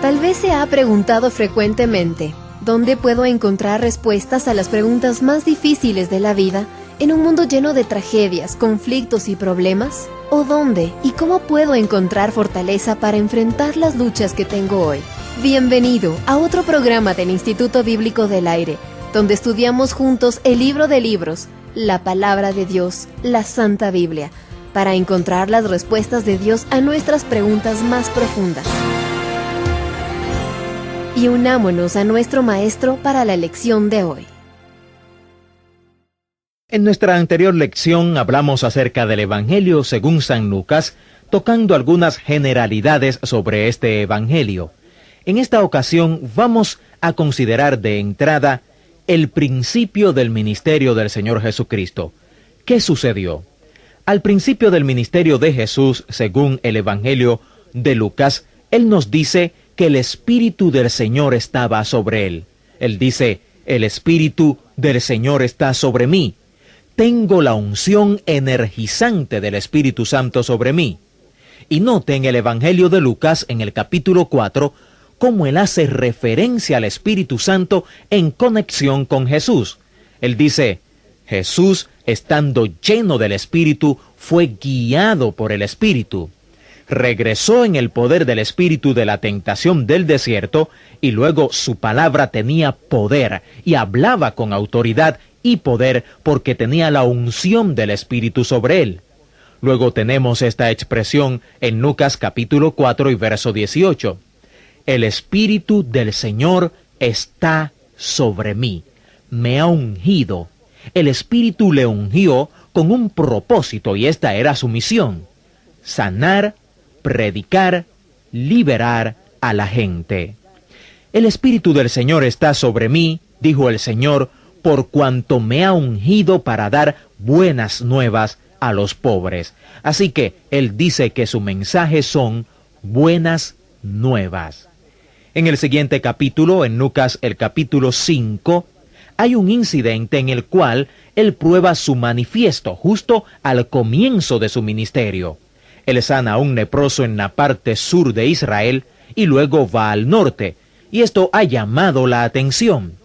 Tal vez se ha preguntado frecuentemente, ¿dónde puedo encontrar respuestas a las preguntas más difíciles de la vida en un mundo lleno de tragedias, conflictos y problemas? ¿O dónde y cómo puedo encontrar fortaleza para enfrentar las luchas que tengo hoy? Bienvenido a otro programa del Instituto Bíblico del Aire, donde estudiamos juntos el libro de libros, la palabra de Dios, la Santa Biblia, para encontrar las respuestas de Dios a nuestras preguntas más profundas. Y unámonos a nuestro Maestro para la lección de hoy. En nuestra anterior lección hablamos acerca del Evangelio según San Lucas, tocando algunas generalidades sobre este Evangelio. En esta ocasión vamos a considerar de entrada el principio del ministerio del Señor Jesucristo. ¿Qué sucedió? Al principio del ministerio de Jesús, según el Evangelio de Lucas, Él nos dice que el Espíritu del Señor estaba sobre Él. Él dice, el Espíritu del Señor está sobre mí. Tengo la unción energizante del Espíritu Santo sobre mí. Y note en el Evangelio de Lucas, en el capítulo 4, cómo Él hace referencia al Espíritu Santo en conexión con Jesús. Él dice, Jesús, estando lleno del Espíritu, fue guiado por el Espíritu. Regresó en el poder del Espíritu de la tentación del desierto, y luego su palabra tenía poder, y hablaba con autoridad y poder porque tenía la unción del Espíritu sobre él. Luego tenemos esta expresión en Lucas capítulo 4 y verso 18. El Espíritu del Señor está sobre mí, me ha ungido. El Espíritu le ungió con un propósito y esta era su misión: sanar, predicar, liberar a la gente. El Espíritu del Señor está sobre mí, dijo el Señor, por cuanto me ha ungido para dar buenas nuevas a los pobres. Así que Él dice que su mensaje son buenas nuevas. En el siguiente capítulo, en Lucas el capítulo 5, hay un incidente en el cual Él prueba su manifiesto justo al comienzo de su ministerio. Él sana a un leproso en la parte sur de Israel y luego va al norte, y esto ha llamado la atención.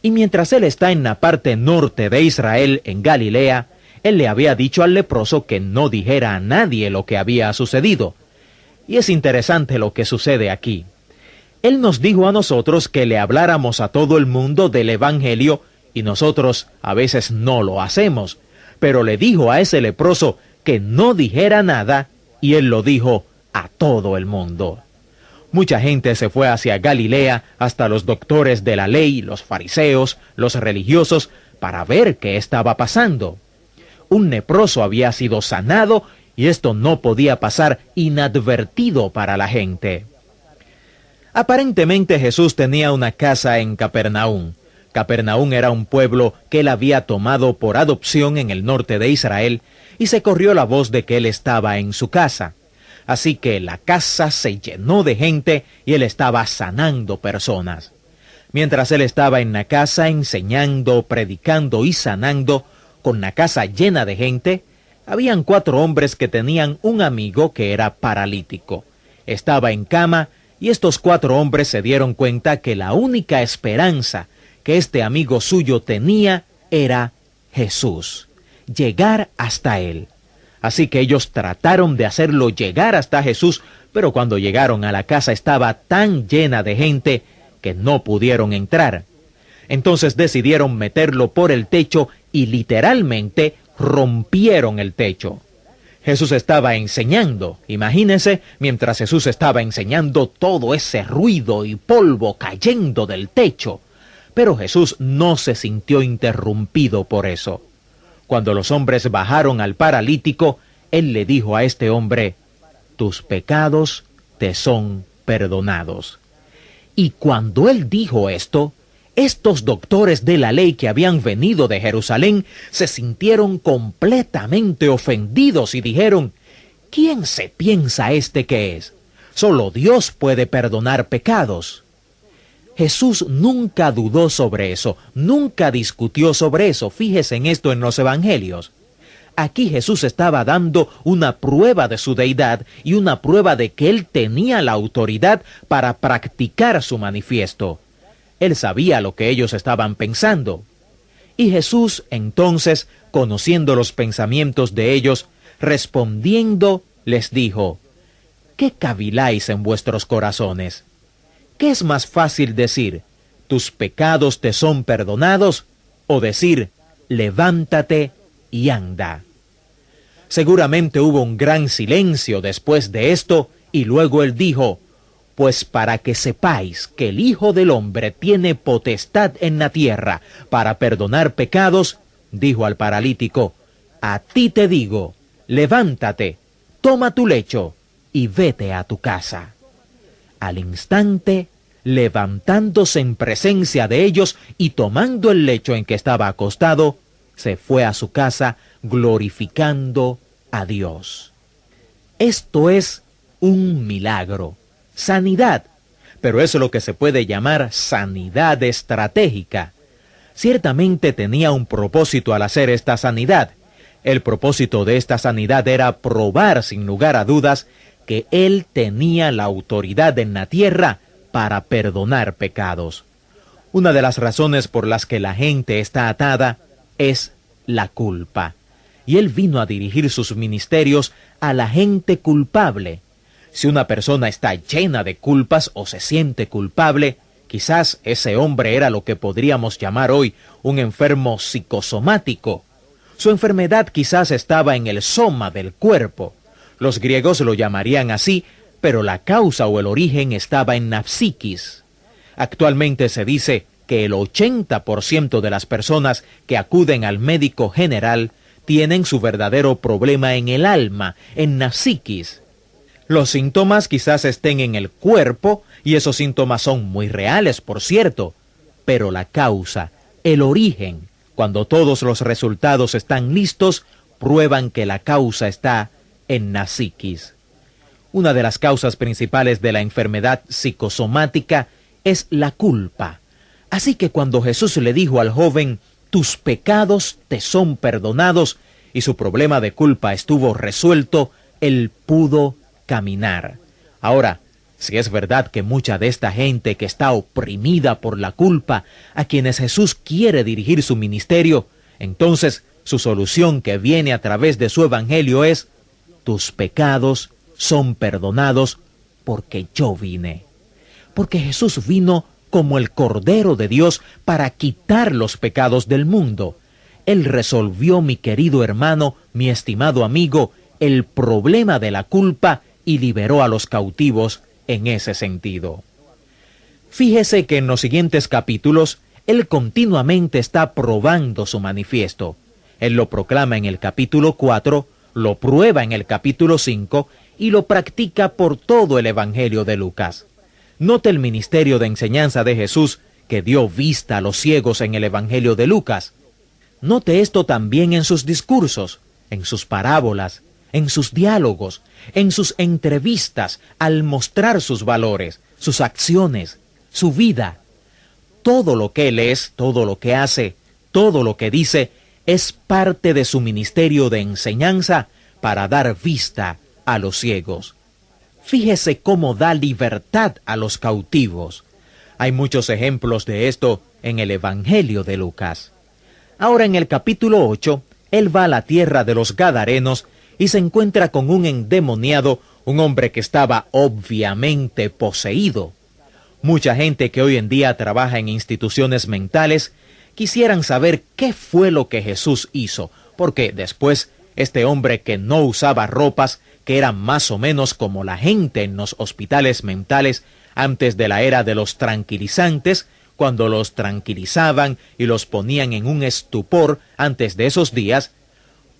Y mientras él está en la parte norte de Israel, en Galilea, él le había dicho al leproso que no dijera a nadie lo que había sucedido. Y es interesante lo que sucede aquí. Él nos dijo a nosotros que le habláramos a todo el mundo del Evangelio, y nosotros a veces no lo hacemos. Pero le dijo a ese leproso que no dijera nada, y él lo dijo a todo el mundo. Mucha gente se fue hacia Galilea, hasta los doctores de la ley, los fariseos, los religiosos, para ver qué estaba pasando. Un leproso había sido sanado, y esto no podía pasar inadvertido para la gente. Aparentemente Jesús tenía una casa en Capernaum. Capernaum era un pueblo que él había tomado por adopción en el norte de Israel, y se corrió la voz de que él estaba en su casa. Así que la casa se llenó de gente y él estaba sanando personas. Mientras él estaba en la casa enseñando, predicando y sanando, con la casa llena de gente, habían 4 hombres que tenían un amigo que era paralítico. Estaba en cama y estos 4 hombres se dieron cuenta que la única esperanza que este amigo suyo tenía era Jesús, llegar hasta él. Así que ellos trataron de hacerlo llegar hasta Jesús, pero cuando llegaron a la casa estaba tan llena de gente que no pudieron entrar. Entonces decidieron meterlo por el techo y literalmente rompieron el techo. Jesús estaba enseñando. Imagínense, mientras Jesús estaba enseñando, todo ese ruido y polvo cayendo del techo. Pero Jesús no se sintió interrumpido por eso. Cuando los hombres bajaron al paralítico, Él le dijo a este hombre, tus pecados te son perdonados. Y cuando Él dijo esto, estos doctores de la ley que habían venido de Jerusalén se sintieron completamente ofendidos y dijeron, ¿quién se piensa este que es? Solo Dios puede perdonar pecados. Jesús nunca dudó sobre eso, nunca discutió sobre eso. Fíjese en esto en los evangelios. Aquí Jesús estaba dando una prueba de su deidad y una prueba de que él tenía la autoridad para practicar su manifiesto. Él sabía lo que ellos estaban pensando. Y Jesús, entonces, conociendo los pensamientos de ellos, respondiendo, les dijo: ¿Qué caviláis en vuestros corazones? ¿Qué es más fácil decir, tus pecados te son perdonados, o decir, levántate y anda? Seguramente hubo un gran silencio después de esto, y luego él dijo: pues para que sepáis que el Hijo del Hombre tiene potestad en la tierra para perdonar pecados, dijo al paralítico: a ti te digo, levántate, toma tu lecho y vete a tu casa. Al instante, levantándose en presencia de ellos y tomando el lecho en que estaba acostado, se fue a su casa glorificando a Dios. Esto es un milagro, sanidad, pero es lo que se puede llamar sanidad estratégica. Ciertamente tenía un propósito al hacer esta sanidad. El propósito de esta sanidad era probar sin lugar a dudas que él tenía la autoridad en la tierra para perdonar pecados. Una de las razones por las que la gente está atada es la culpa. Y él vino a dirigir sus ministerios a la gente culpable. Si una persona está llena de culpas o se siente culpable, quizás ese hombre era lo que podríamos llamar hoy un enfermo psicosomático. Su enfermedad quizás estaba en el soma del cuerpo. Los griegos lo llamarían así, pero la causa o el origen estaba en la psiquis. Actualmente se dice que el 80% de las personas que acuden al médico general tienen su verdadero problema en el alma, en la psiquis. Los síntomas quizás estén en el cuerpo, y esos síntomas son muy reales, por cierto, pero la causa, el origen, cuando todos los resultados están listos, prueban que la causa está en la psiquis. Una de las causas principales de la enfermedad psicosomática es la culpa. Así que cuando Jesús le dijo al joven: tus pecados te son perdonados, y su problema de culpa estuvo resuelto, él pudo caminar. Ahora, si es verdad que mucha de esta gente que está oprimida por la culpa, a quienes Jesús quiere dirigir su ministerio, entonces su solución que viene a través de su evangelio es: tus pecados son perdonados porque yo vine. Porque Jesús vino como el Cordero de Dios para quitar los pecados del mundo. Él resolvió, mi querido hermano, mi estimado amigo, el problema de la culpa y liberó a los cautivos en ese sentido. Fíjese que en los siguientes capítulos, él continuamente está probando su manifiesto. Él lo proclama en el capítulo 4, lo prueba en el capítulo 5 y lo practica por todo el Evangelio de Lucas. Note el ministerio de enseñanza de Jesús que dio vista a los ciegos en el Evangelio de Lucas. Note esto también en sus discursos, en sus parábolas, en sus diálogos, en sus entrevistas, al mostrar sus valores, sus acciones, su vida. Todo lo que él es, todo lo que hace, todo lo que dice, es parte de su ministerio de enseñanza para dar vista a los ciegos. Fíjese cómo da libertad a los cautivos. Hay muchos ejemplos de esto en el Evangelio de Lucas. Ahora en el capítulo 8, él va a la tierra de los Gadarenos y se encuentra con un endemoniado, un hombre que estaba obviamente poseído. Mucha gente que hoy en día trabaja en instituciones mentales quisieran saber qué fue lo que Jesús hizo, porque después este hombre que no usaba ropas, que era más o menos como la gente en los hospitales mentales antes de la era de los tranquilizantes, cuando los tranquilizaban y los ponían en un estupor antes de esos días,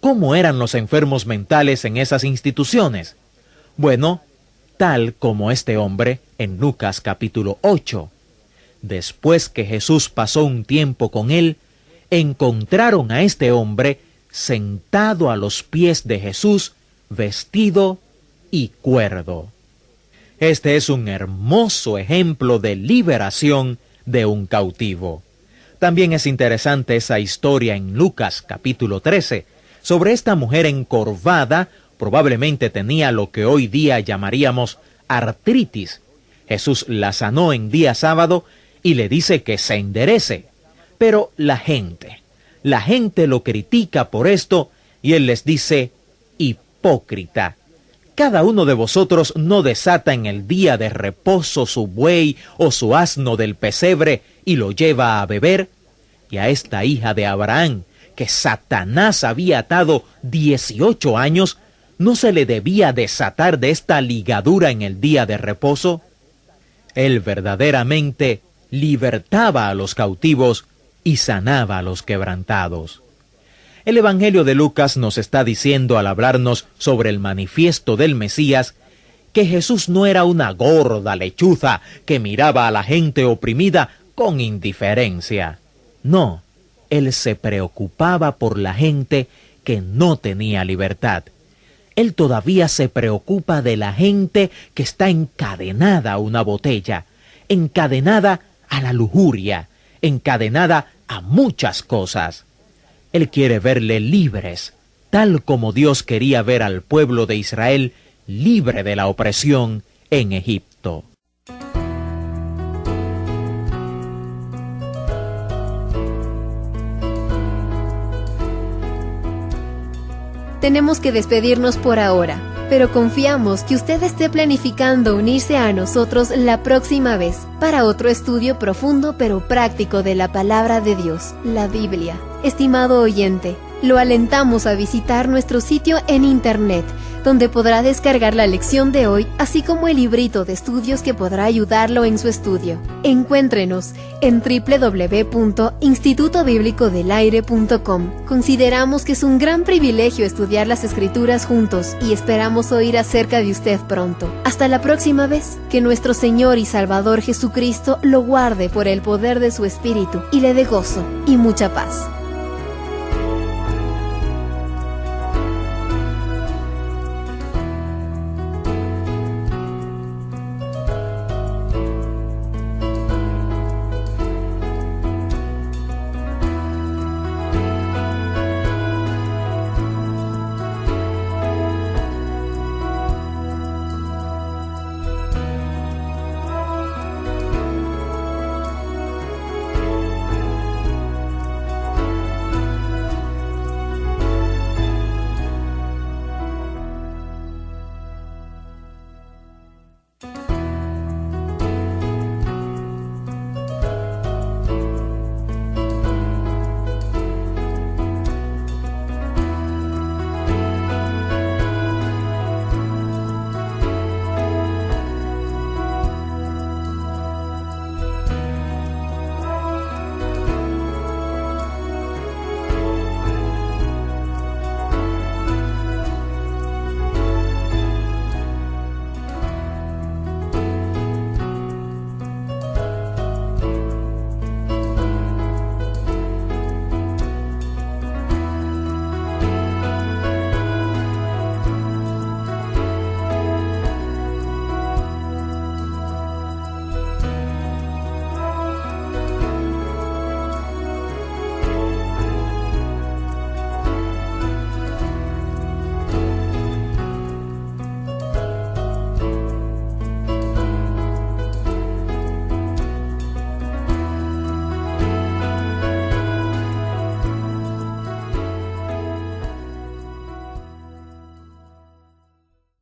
¿cómo eran los enfermos mentales en esas instituciones? Bueno, tal como este hombre en Lucas capítulo 8. Después que Jesús pasó un tiempo con él, encontraron a este hombre sentado a los pies de Jesús, vestido y cuerdo. Este es un hermoso ejemplo de liberación de un cautivo. También es interesante esa historia en Lucas capítulo 13, sobre esta mujer encorvada. Probablemente tenía lo que hoy día llamaríamos artritis. Jesús la sanó en día sábado y le dice que se enderece. Pero la gente lo critica por esto y él les dice: hipócrita. Cada uno de vosotros no desata en el día de reposo su buey o su asno del pesebre y lo lleva a beber. Y a esta hija de Abraham, que Satanás había atado 18 años, ¿no se le debía desatar de esta ligadura en el día de reposo? Él verdaderamente libertaba a los cautivos y sanaba a los quebrantados. El Evangelio de Lucas nos está diciendo, al hablarnos sobre el manifiesto del Mesías, que Jesús no era una gorda lechuza que miraba a la gente oprimida con indiferencia. No, él se preocupaba por la gente que no tenía libertad. Él todavía se preocupa de la gente que está encadenada a una botella, encadenada a la lujuria, encadenada a muchas cosas. Él quiere verle libres, tal como Dios quería ver al pueblo de Israel libre de la opresión en Egipto. Tenemos que despedirnos por ahora, pero confiamos que usted esté planificando unirse a nosotros la próxima vez para otro estudio profundo pero práctico de la palabra de Dios, la Biblia. Estimado oyente, lo alentamos a visitar nuestro sitio en internet, donde podrá descargar la lección de hoy, así como el librito de estudios que podrá ayudarlo en su estudio. Encuéntrenos en www.institutobiblicodelaire.com. Consideramos que es un gran privilegio estudiar las Escrituras juntos y esperamos oír acerca de usted pronto. Hasta la próxima vez, que nuestro Señor y Salvador Jesucristo lo guarde por el poder de su Espíritu y le dé gozo y mucha paz.